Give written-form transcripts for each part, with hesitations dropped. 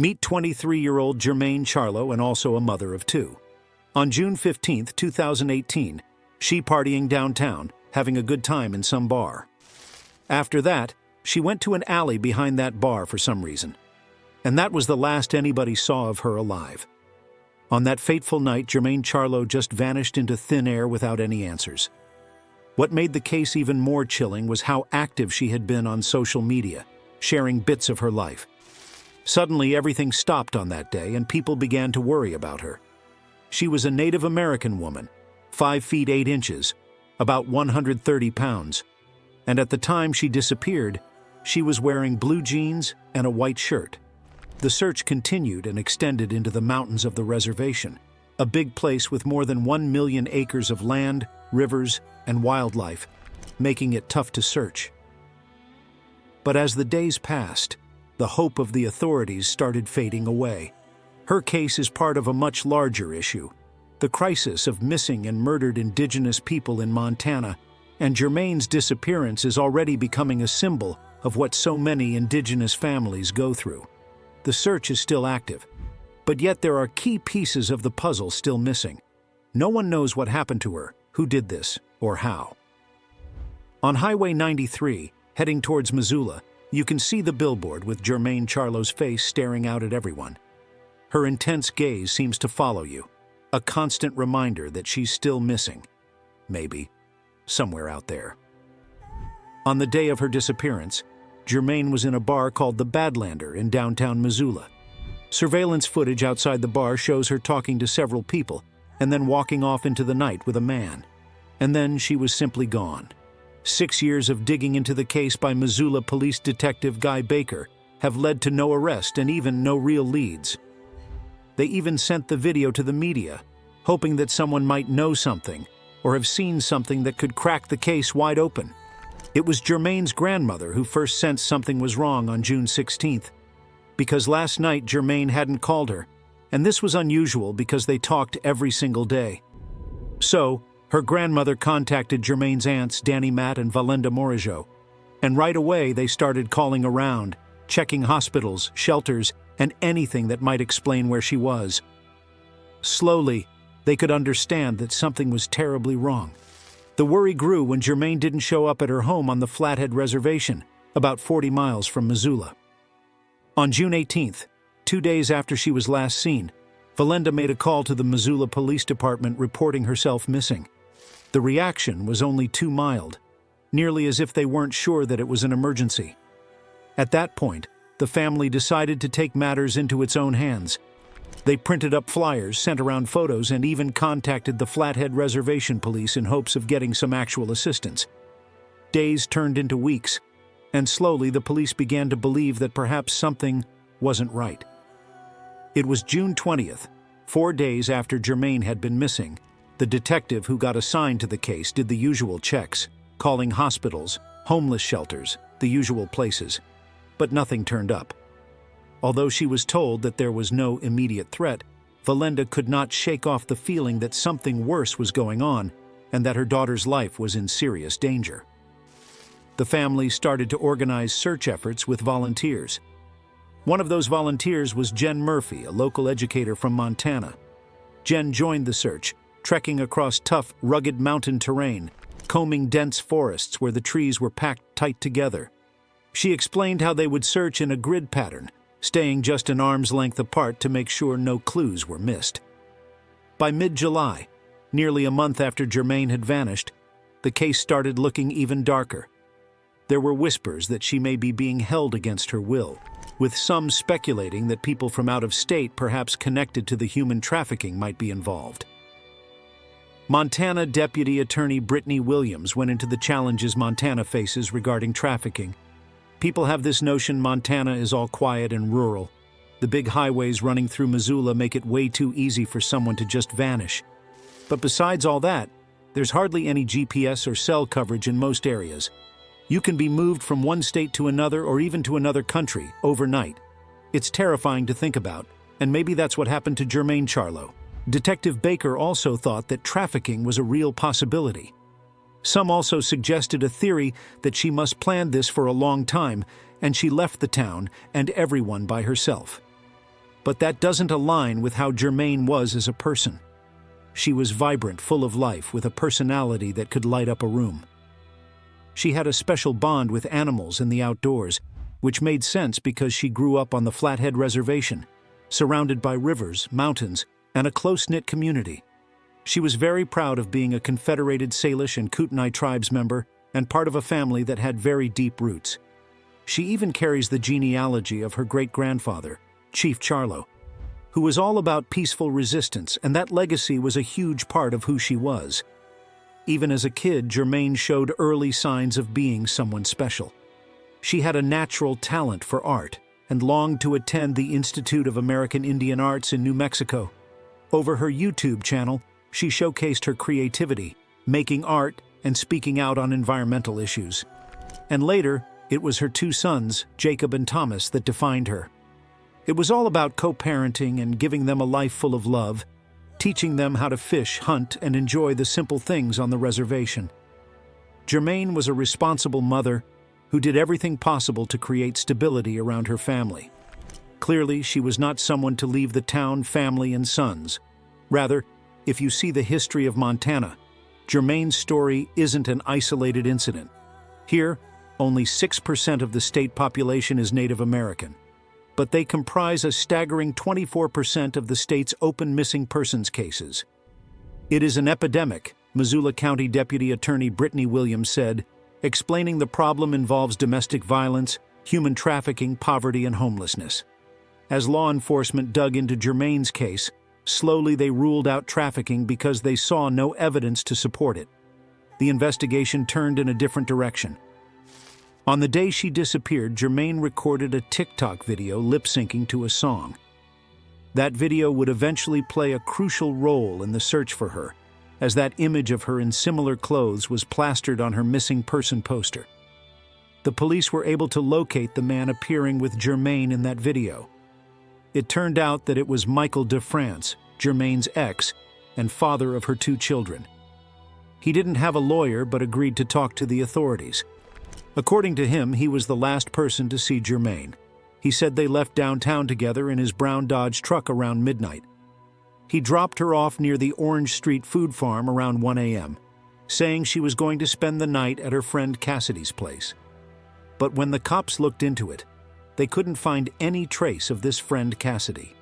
Meet 23-year-old Germaine Charlo, and also a mother of two. On June 15, 2018, she partying downtown, having a good time in some bar. After that, she went to an alley behind that bar for some reason. And that was the last anybody saw of her alive. On that fateful night, Germaine Charlo just vanished into thin air without any answers. What made the case even more chilling was how active she had been on social media, sharing bits of her life. Suddenly, everything stopped on that day, and people began to worry about her. She was a Native American woman, 5 feet 8 inches, about 130 pounds, and at the time she disappeared, she was wearing blue jeans and a white shirt. The search continued and extended into the mountains of the reservation, a big place with more than 1 million acres of land, rivers, and wildlife, making it tough to search. But as the days passed, the hope of the authorities started fading away. Her case is part of a much larger issue, the crisis of missing and murdered Indigenous people in Montana, and Germaine's disappearance is already becoming a symbol of what so many Indigenous families go through. The search is still active, but yet there are key pieces of the puzzle still missing. No one knows what happened to her, who did this, or how. On Highway 93, heading towards Missoula, you can see the billboard with Germaine Charlo's face staring out at everyone. Her intense gaze seems to follow you, a constant reminder that she's still missing. Maybe, somewhere out there. On the day of her disappearance, Germaine was in a bar called the Badlander in downtown Missoula. Surveillance footage outside the bar shows her talking to several people and then walking off into the night with a man. And then she was simply gone. 6 years of digging into the case by Missoula Police Detective Guy Baker have led to no arrest and even no real leads. They even sent the video to the media, hoping that someone might know something or have seen something that could crack the case wide open. It was Germaine's grandmother who first sensed something was wrong on June 16th, because last night Germaine hadn't called her, and this was unusual because they talked every single day. So, her grandmother contacted Germaine's aunts, Danny Matt and Valenda Morigeau, and right away they started calling around, checking hospitals, shelters, and anything that might explain where she was. Slowly, they could understand that something was terribly wrong. The worry grew when Germaine didn't show up at her home on the Flathead Reservation, about 40 miles from Missoula. On June 18th, 2 days after she was last seen, Valenda made a call to the Missoula Police Department reporting herself missing. The reaction was only too mild, nearly as if they weren't sure that it was an emergency. At that point, the family decided to take matters into its own hands. They printed up flyers, sent around photos, and even contacted the Flathead Reservation Police in hopes of getting some actual assistance. Days turned into weeks, and slowly the police began to believe that perhaps something wasn't right. It was June 20th, 4 days after Germaine had been missing. The detective who got assigned to the case did the usual checks, calling hospitals, homeless shelters, the usual places, but nothing turned up. Although she was told that there was no immediate threat, Valenda could not shake off the feeling that something worse was going on and that her daughter's life was in serious danger. The family started to organize search efforts with volunteers. One of those volunteers was Jen Murphy, a local educator from Montana. Jen joined the search, trekking across tough, rugged mountain terrain, combing dense forests where the trees were packed tight together. She explained how they would search in a grid pattern, staying just an arm's length apart to make sure no clues were missed. By mid-July, nearly a month after Germaine had vanished, the case started looking even darker. There were whispers that she may be being held against her will, with some speculating that people from out of state, perhaps connected to the human trafficking, might be involved. Montana Deputy Attorney Brittany Williams went into the challenges Montana faces regarding trafficking. People have this notion Montana is all quiet and rural. The big highways running through Missoula make it way too easy for someone to just vanish. But besides all that, there's hardly any GPS or cell coverage in most areas. You can be moved from one state to another or even to another country overnight. It's terrifying to think about, and maybe that's what happened to Germaine Charlo. Detective Baker also thought that trafficking was a real possibility. Some also suggested a theory that she must plan this for a long time, and she left the town and everyone by herself. But that doesn't align with how Germaine was as a person. She was vibrant, full of life, with a personality that could light up a room. She had a special bond with animals and the outdoors, which made sense because she grew up on the Flathead Reservation, surrounded by rivers, mountains, and a close-knit community. She was very proud of being a Confederated Salish and Kootenai tribes member and part of a family that had very deep roots. She even carries the genealogy of her great-grandfather, Chief Charlo, who was all about peaceful resistance, and that legacy was a huge part of who she was. Even as a kid, Germaine showed early signs of being someone special. She had a natural talent for art and longed to attend the Institute of American Indian Arts in New Mexico. Over her YouTube channel, she showcased her creativity, making art and speaking out on environmental issues. And later, it was her two sons, Jacob and Thomas, that defined her. It was all about co-parenting and giving them a life full of love, teaching them how to fish, hunt, and enjoy the simple things on the reservation. Germaine was a responsible mother who did everything possible to create stability around her family. Clearly, she was not someone to leave the town, family, and sons. Rather, if you see the history of Montana, Germaine's story isn't an isolated incident. Here, only 6% of the state population is Native American, but they comprise a staggering 24% of the state's open missing persons cases. It is an epidemic, Missoula County Deputy Attorney Brittany Williams said, explaining the problem involves domestic violence, human trafficking, poverty, and homelessness. As law enforcement dug into Germaine's case, slowly they ruled out trafficking because they saw no evidence to support it. The investigation turned in a different direction. On the day she disappeared, Germaine recorded a TikTok video lip-syncing to a song. That video would eventually play a crucial role in the search for her, as that image of her in similar clothes was plastered on her missing person poster. The police were able to locate the man appearing with Germaine in that video. It turned out that it was Michael DeFrance, Germaine's ex, and father of her two children. He didn't have a lawyer but agreed to talk to the authorities. According to him, he was the last person to see Germaine. He said they left downtown together in his brown Dodge truck around midnight. He dropped her off near the Orange Street Food Farm around 1 a.m., saying she was going to spend the night at her friend Cassidy's place. But when the cops looked into it, they couldn't find any trace of this friend Cassidy.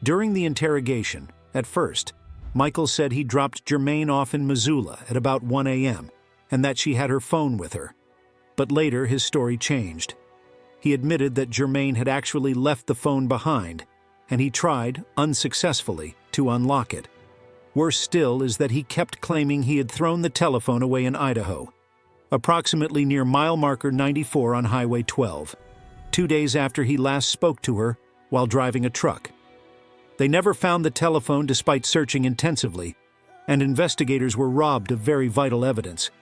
During the interrogation, at first, Michael said he dropped Germaine off in Missoula at about 1 a.m. and that she had her phone with her. But later, his story changed. He admitted that Germaine had actually left the phone behind, and he tried, unsuccessfully, to unlock it. Worse still is that he kept claiming he had thrown the telephone away in Idaho, approximately near mile marker 94 on Highway 12, 2 days after he last spoke to her while driving a truck. They never found the telephone despite searching intensively, and investigators were robbed of very vital evidence.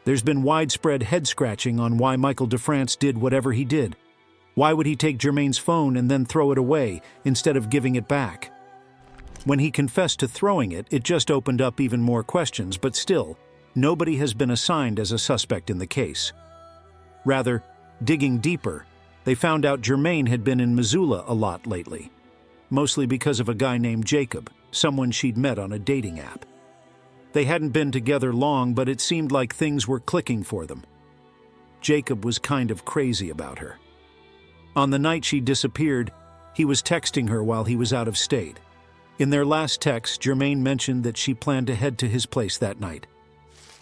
There's been widespread head-scratching on why Michael DeFrance did whatever he did. Why would he take Germaine's phone and then throw it away instead of giving it back? When he confessed to throwing it, it just opened up even more questions, but still, nobody has been assigned as a suspect in the case. Rather, digging deeper, they found out Germaine had been in Missoula a lot lately, mostly because of a guy named Jacob, someone she'd met on a dating app. They hadn't been together long, but it seemed like things were clicking for them. Jacob was kind of crazy about her. On the night she disappeared, he was texting her while he was out of state. In their last text, Germaine mentioned that she planned to head to his place that night.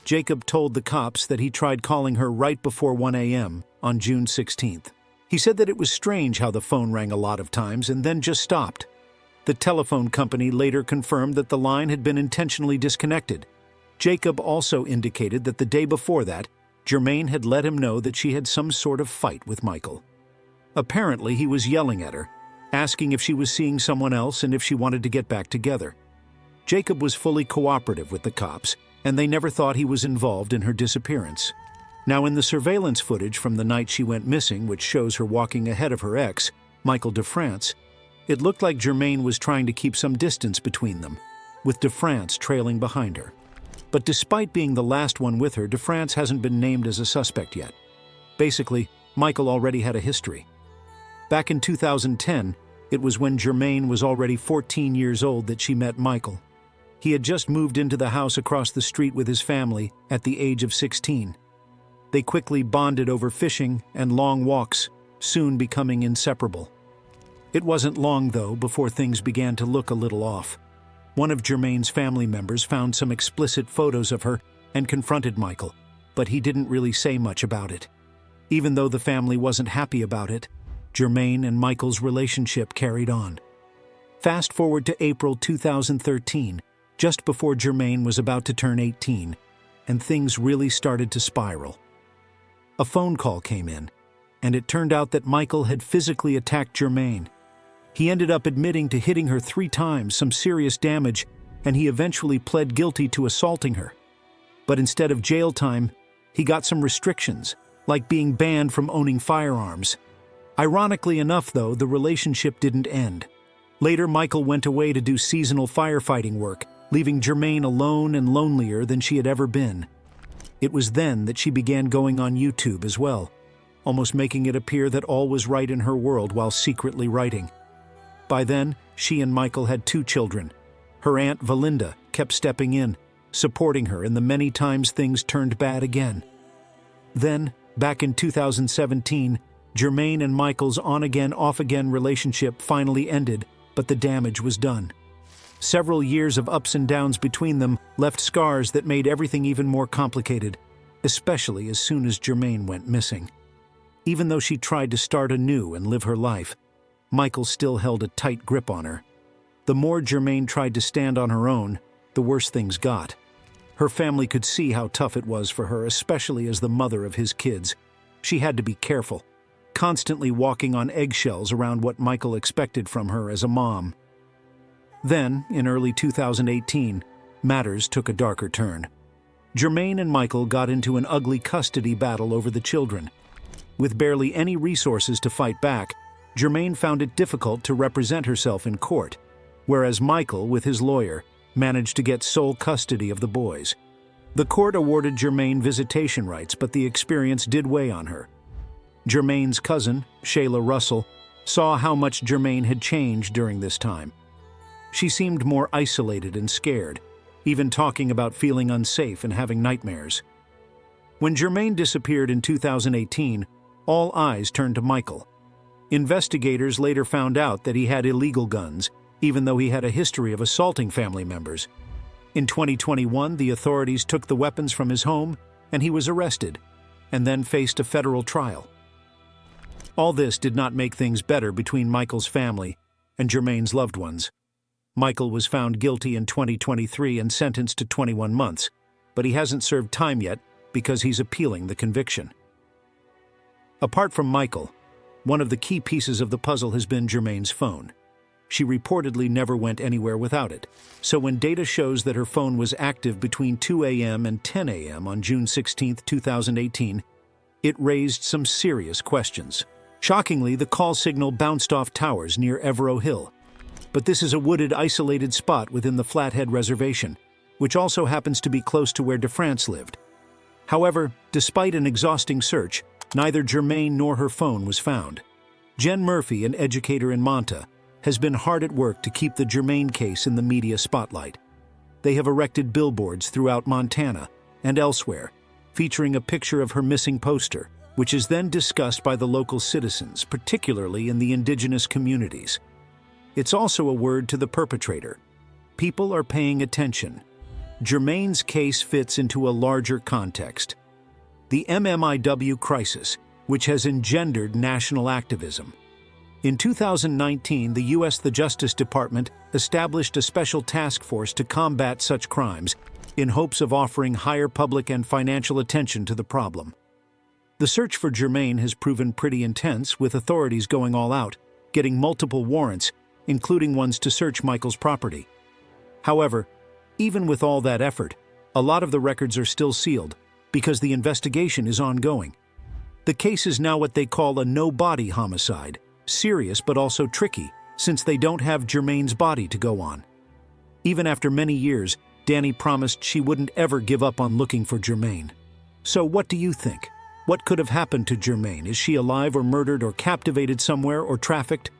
Jacob told the cops that he tried calling her right before 1 a.m. on June 16th. He said that it was strange how the phone rang a lot of times and then just stopped. The telephone company later confirmed that the line had been intentionally disconnected. Jacob also indicated that the day before that, Germaine had let him know that she had some sort of fight with Michael. Apparently, he was yelling at her, asking if she was seeing someone else and if she wanted to get back together. Jacob was fully cooperative with the cops, and they never thought he was involved in her disappearance. Now, in the surveillance footage from the night she went missing, which shows her walking ahead of her ex, Michael DeFrance, it looked like Germaine was trying to keep some distance between them, with DeFrance trailing behind her. But despite being the last one with her, DeFrance hasn't been named as a suspect yet. Basically, Michael already had a history. Back in 2010, It was when Germaine was already 14 years old that she met Michael. He had just moved into the house across the street with his family at the age of 16. They quickly bonded over fishing and long walks, soon becoming inseparable. It wasn't long, though, before things began to look a little off. One of Germaine's family members found some explicit photos of her and confronted Michael, but he didn't really say much about it. Even though the family wasn't happy about it, Germaine and Michael's relationship carried on. Fast forward to April 2013, just before Germaine was about to turn 18, and things really started to spiral. A phone call came in, and it turned out that Michael had physically attacked Germaine. He ended up admitting to hitting her 3 times, some serious damage, and he eventually pled guilty to assaulting her. But instead of jail time, he got some restrictions, like being banned from owning firearms. Ironically enough, though, the relationship didn't end. Later, Michael went away to do seasonal firefighting work, leaving Germaine alone and lonelier than she had ever been. It was then that she began going on YouTube as well, almost making it appear that all was right in her world while secretly writing. By then, she and Michael had 2 children. Her aunt Valinda kept stepping in, supporting her in the many times things turned bad again. Then, back in 2017, Germaine and Michael's on-again, off-again relationship finally ended, but the damage was done. Several years of ups and downs between them left scars that made everything even more complicated, especially as soon as Germaine went missing. Even though she tried to start anew and live her life, Michael still held a tight grip on her. The more Germaine tried to stand on her own, the worse things got. Her family could see how tough it was for her, especially as the mother of his kids. She had to be careful, constantly walking on eggshells around what Michael expected from her as a mom. Then, in early 2018, matters took a darker turn. Germaine and Michael got into an ugly custody battle over the children. With barely any resources to fight back, Germaine found it difficult to represent herself in court, whereas Michael, with his lawyer, managed to get sole custody of the boys. The court awarded Germaine visitation rights, but the experience did weigh on her. Germaine's cousin, Shayla Russell, saw how much Germaine had changed during this time. She seemed more isolated and scared, even talking about feeling unsafe and having nightmares. When Germaine disappeared in 2018, all eyes turned to Michael. Investigators later found out that he had illegal guns, even though he had a history of assaulting family members. In 2021, the authorities took the weapons from his home, and he was arrested, and then faced a federal trial. All this did not make things better between Michael's family and Germaine's loved ones. Michael was found guilty in 2023 and sentenced to 21 months, but he hasn't served time yet because he's appealing the conviction. Apart from Michael, one of the key pieces of the puzzle has been Germaine's phone. She reportedly never went anywhere without it, so when data shows that her phone was active between 2 a.m. and 10 a.m. on June 16, 2018, it raised some serious questions. Shockingly, the call signal bounced off towers near Evero Hill. But this is a wooded, isolated spot within the Flathead Reservation, which also happens to be close to where DeFrance lived. However, despite an exhausting search, neither Germaine nor her phone was found. Jen Murphy, an educator in Monta, has been hard at work to keep the Germaine case in the media spotlight. They have erected billboards throughout Montana and elsewhere, featuring a picture of her missing poster, which is then discussed by the local citizens, particularly in the Indigenous communities. It's also a word to the perpetrator. People are paying attention. Germaine's case fits into a larger context. The MMIW crisis, which has engendered national activism. In 2019, the U.S. Justice Department established a special task force to combat such crimes in hopes of offering higher public and financial attention to the problem. The search for Germaine has proven pretty intense, with authorities going all out, getting multiple warrants, including ones to search Michael's property. However, even with all that effort, a lot of the records are still sealed because the investigation is ongoing. The case is now what they call a no-body homicide, serious but also tricky, since they don't have Germaine's body to go on. Even after many years, Danny promised she wouldn't ever give up on looking for Germaine. So what do you think? What could have happened to Germaine? Is she alive or murdered or captivated somewhere or trafficked?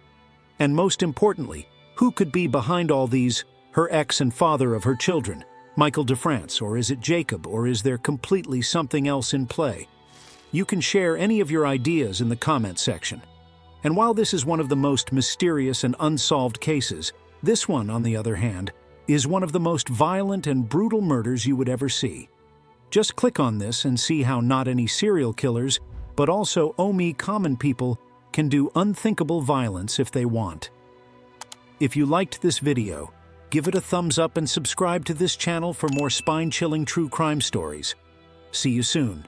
And most importantly, who could be behind all these? Her ex and father of her children, Michael DeFrance, or is it Jacob, or is there completely something else in play? You can share any of your ideas in the comment section. And while this is one of the most mysterious and unsolved cases, this one, on the other hand, is one of the most violent and brutal murders you would ever see. Just click on this and see how not any serial killers, but also common people, can do unthinkable violence if they want. If you liked this video, give it a thumbs up and subscribe to this channel for more spine-chilling true crime stories. See you soon.